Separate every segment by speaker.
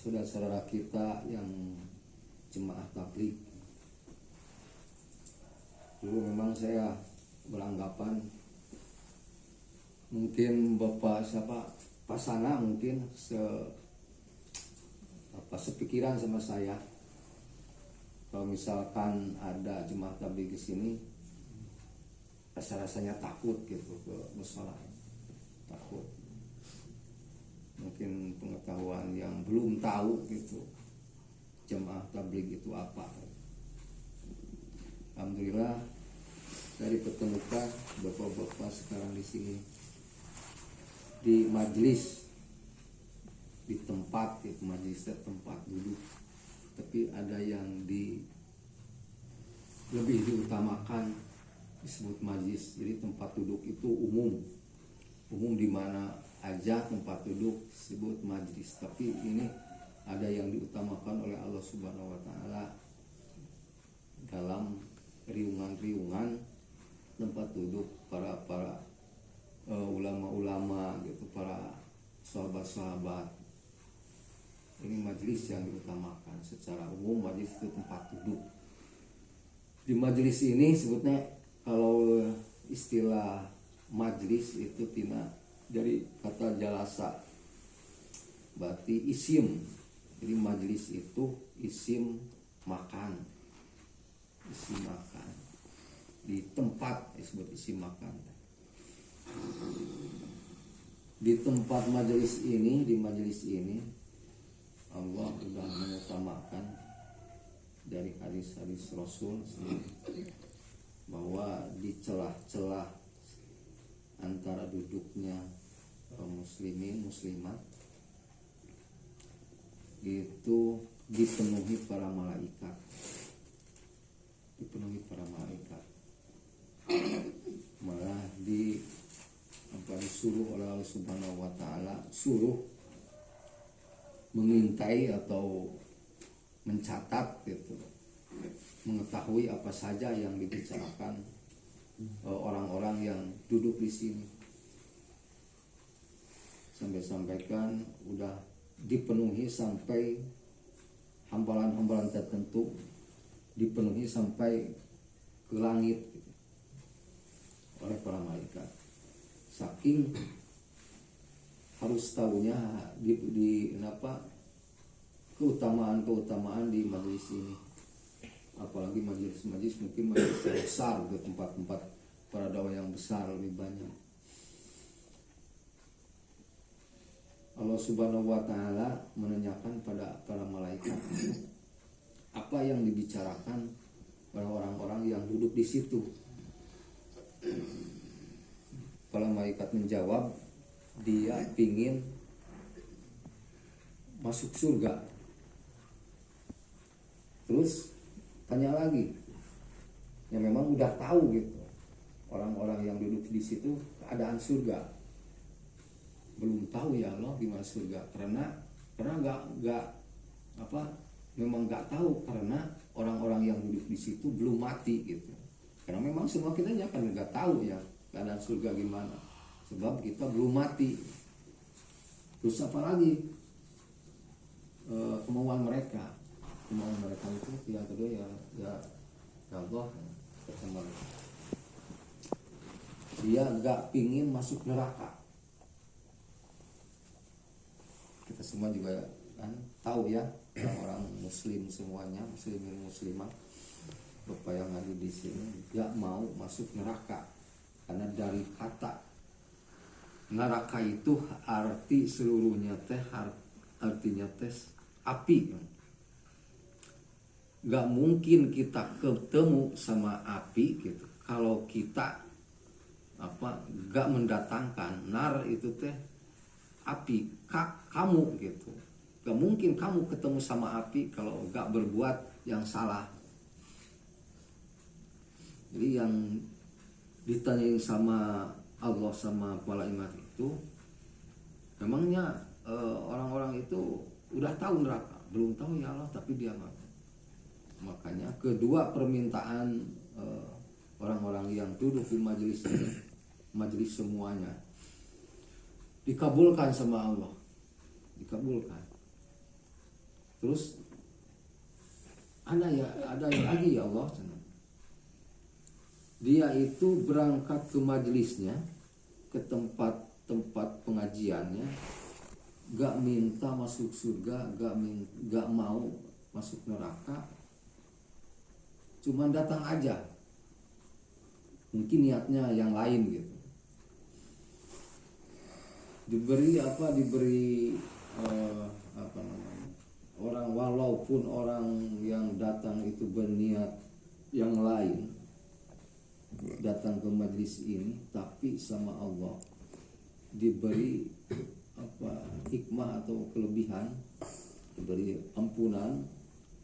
Speaker 1: saudara-saudara kita yang jemaah tabligh. Dulu memang saya beranggapan mungkin Bapak siapa Pasana mungkin sepikiran sama saya. Kalau misalkan ada jemaah tabligh di sini, rasa-rasanya takut gitu ke mushola, takut. Mungkin pengetahuan yang belum tahu gitu jemaah tabligh itu apa. Alhamdulillah dari pertemukan bapak-bapak sekarang di sini di majelis, di tempat itu majelis tempat duduk, tapi ada yang lebih diutamakan disebut majelis. Jadi tempat duduk itu umum di mana aja tempat duduk disebut majelis, tapi ini ada yang diutamakan oleh Allah Subhanahu wa taala dalam riungan-riungan tempat duduk para ulama-ulama gitu, para sahabat-sahabat. Ini majelis yang diutamakan secara umum. Majelis itu tempat duduk. Di majelis ini sebutnya, kalau istilah majelis itu dari kata jalasa, berarti isim. Jadi majelis itu isim makan, di tempat disebut isim makan. Di tempat majelis ini, di majelis ini Allah sudah mengutamakan dari hadis-hadis Rasul bahwa di celah-celah antara duduknya muslimin muslimat itu dipenuhi para malaikat, malah disuruh oleh Allah Subhanahu wa taala, suruh mengintai atau mencatat gitu, mengetahui apa saja yang dibicarakan orang-orang yang duduk di sini. Sampaikan udah dipenuhi sampai hamparan-hamparan tertentu, dipenuhi sampai ke langit gitu, oleh para malaikat. Saking harus tahunya di keutamaan di majelis ini. Apalagi majelis mungkin majelis yang besar, ke tempat-tempat para dakwah yang besar lebih banyak. Allah Subhanahu wa taala menanyakan pada para malaikat apa yang dibicarakan oleh orang-orang yang duduk di situ. Para malaikat menjawab, dia ingin masuk surga. Terus tanya lagi, yang memang udah tahu gitu, orang-orang yang duduk di situ keadaan surga. Belum tahu ya Allah gimana surga, karena memang nggak tahu, karena orang-orang yang duduk di situ belum mati gitu. Karena memang semua kita kan nggak tahu ya keadaan surga gimana, sebab kita belum mati. Terus apa lagi kemauan mereka itu yang kedua ya Allah bersama dia nggak pingin masuk neraka. Kita semua juga kan tahu ya, orang muslim semuanya, muslimin muslimah, bapak yang ada di sini nggak mau masuk neraka, karena dari kata neraka itu arti seluruhnya artinya api. Gak mungkin kita ketemu sama api gitu kalau kita gak mendatangkan nar itu api kamu gitu. Gak mungkin kamu ketemu sama api kalau gak berbuat yang salah. Jadi yang ditanyain sama Allah sama malaikat itu, memangnya orang-orang itu udah tahu neraka? Belum tahu ya Allah, tapi dia ngaku. Makanya kedua permintaan orang-orang yang duduk di majelis ini, majelis semuanya, dikabulkan sama Allah, dikabulkan. Terus ada yang lagi ya Allah, dia itu berangkat ke majelisnya, ke tempat pengajiannya, gak minta masuk surga, gak mau masuk neraka, cuman datang aja. Mungkin niatnya yang lain gitu. Diberi orang, walaupun orang yang datang itu berniat yang lain, datang ke majelis ini, tapi sama Allah diberi hikmah atau kelebihan, diberi ampunan,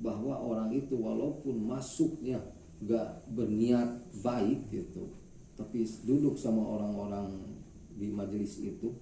Speaker 1: bahwa orang itu walaupun masuknya gak berniat baik gitu, tapi duduk sama orang-orang di majelis itu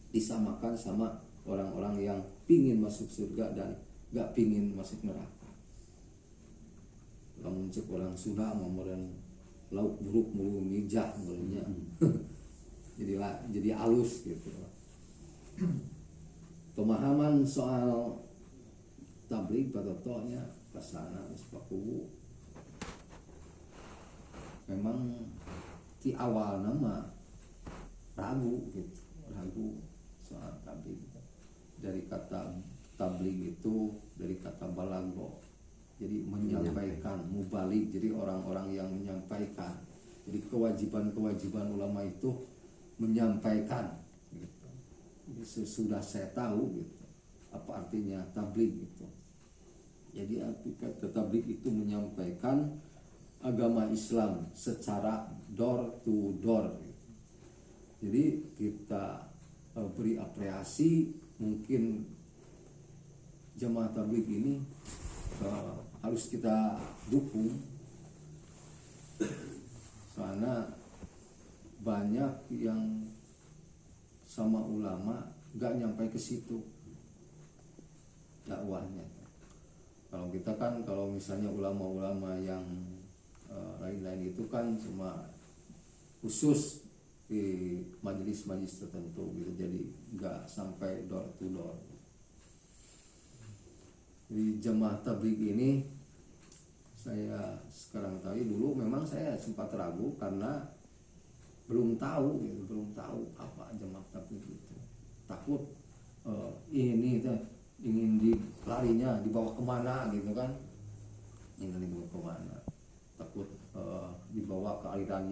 Speaker 1: disamakan sama orang-orang yang pingin masuk surga dan gak pingin masuk neraka. Lamun cek orang Sunda meureun lauk buruk mulu mijah mulanya. jadi halus gitu. Pemahaman soal tabligh patotonya kasana geus pakuwu. Memang di awal nama ragu soal tabligh. Dari kata tabligh itu dari kata balago, jadi menyampaikan, mubaligh, jadi orang-orang yang menyampaikan. Jadi kewajiban ulama itu menyampaikan gitu. Jadi sesudah saya tahu gitu apa artinya tabligh gitu. Jadi arti kata tabligh itu menyampaikan agama Islam secara door to door gitu. Jadi kita beri apresiasi, mungkin jemaah tabligh ini harus kita dukung, karena banyak yang sama ulama gak nyampai ke situ dakwahnya. Kalau kita kan, kalau misalnya ulama-ulama yang lain-lain itu kan cuma khusus di majelis-majelis tertentu gitu, jadi nggak sampai door to door. Di jemaah tabligh ini saya sekarang tahu, dulu memang saya sempat ragu karena belum tahu apa jemaah tabligh itu. Takut ini ingin larinya dibawa kemana gitu kan, ingin dibawa kemana, takut dibawa ke aliran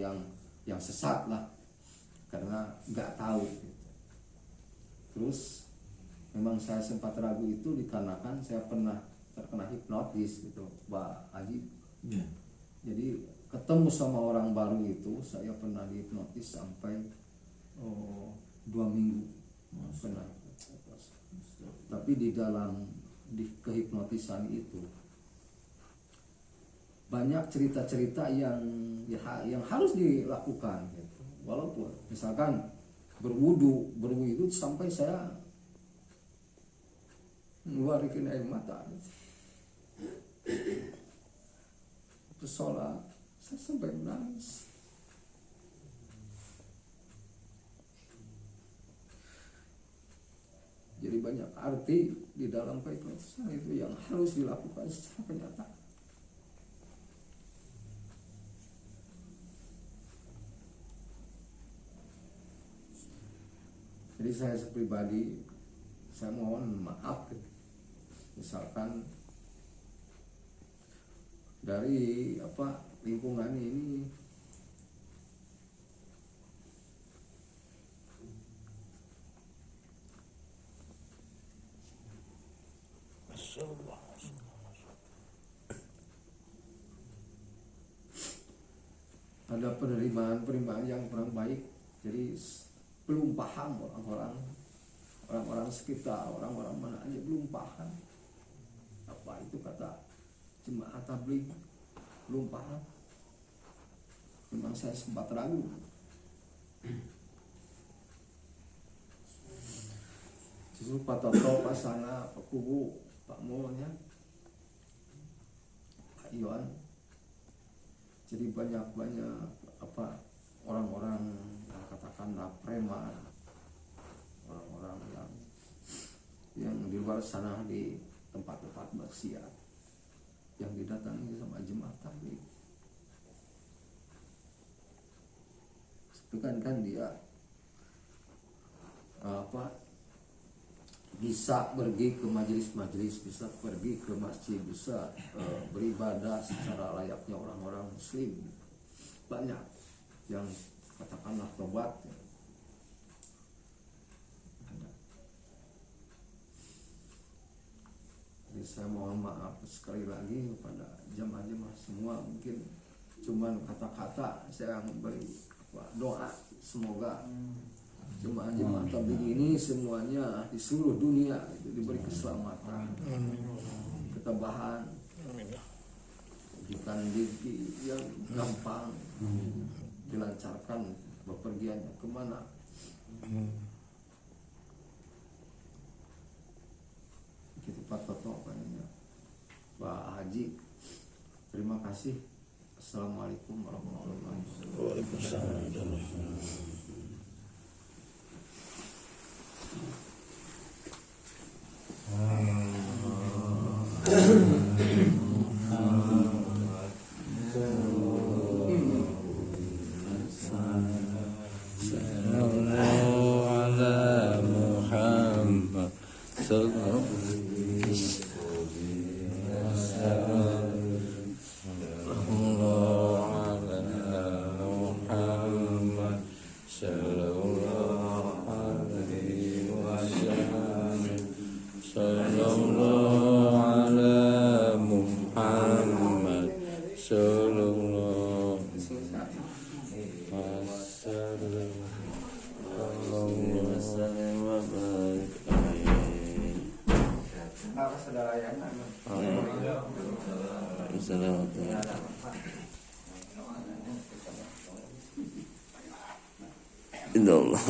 Speaker 1: yang sesat lah, karena nggak tahu gitu. Terus memang saya sempat ragu itu dikarenakan saya pernah terkena hipnotis gitu, Pak Haji. Jadi ketemu sama orang baru itu, saya pernah dihipnotis sampai 2 minggu pernah. Tapi di kehipnotisan itu banyak cerita-cerita yang harus dilakukan gitu. Walaupun misalkan berwudu itu sampai saya ngeluarin air mata gitu. Terus sholat saya sampai menangis. Jadi banyak arti di dalam kehipnotisan itu yang harus dilakukan secara kenyataan. Jadi saya pribadi, saya mohon maaf misalkan dari lingkungan ini ada penerimaan yang kurang baik, jadi belum paham orang-orang sekitar, orang-orang mana aja belum paham apa itu kata jemaah tabligh, belum paham. Memang saya sempat ragu. Justru Pak Toto, Pak Sana, Pak Kubu, Pak Mulnya, Pak Iwan. Jadi banyak orang-orang yang katakanlah preman, orang-orang yang di luar sana tempat-tempat maksiat yang didatangi sama jemaah tabligh. Itu kan dia bisa pergi ke majelis-majelis, bisa pergi ke masjid, bisa beribadah secara layaknya orang-orang muslim. Banyak yang katakanlah tobat. Jadi saya mohon maaf sekali lagi kepada jemaah-jemaah semua, mungkin cuman kata-kata saya memberi doa semoga jemaah-jemaah tabligh ini semuanya di seluruh dunia itu diberi keselamatan, ketabahan, diberikan rezeki yang gampang, dilancarkan bepergiannya kemana. Gitu Pak Toto, Pak Haji, terima kasih. Assalamualaikum warahmatullahi wabarakatuh.
Speaker 2: Waalaikumsalam. Inna Allah.